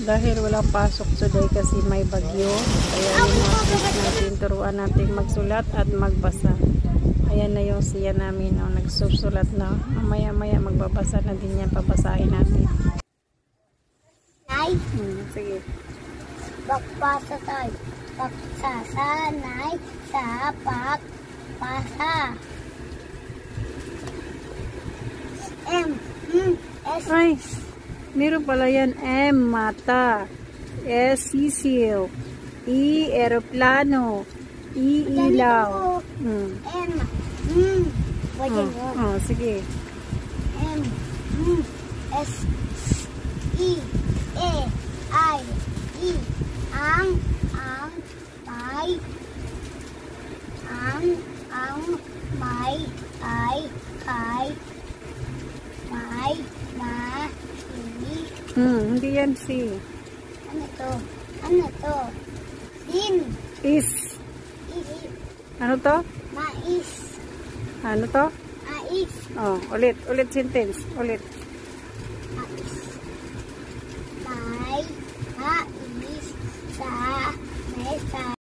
Dahil walang pasok today kasi may bagyo. Kaya yung mga kids natin, turuan natin magsulat at magbasa. Ayan na yung siya namin. Oh, nagsusulat na. Mamaya-maya magbabasa na din yan. Pabasahin natin. Nay? Sige. Pagbasa tayo. Pagsasanay sa pagpasa. S. Ay, meron pala yan. M, mata. S, sisil. E, eroplano. E, ilaw. M. Sige. M. S. E. E. I. E. Ang may ay kay may na Hindi yan si. Ano to? Sin. Is. Ano to? Mais. Ano to? Mais. Ulit sentence. Ulit.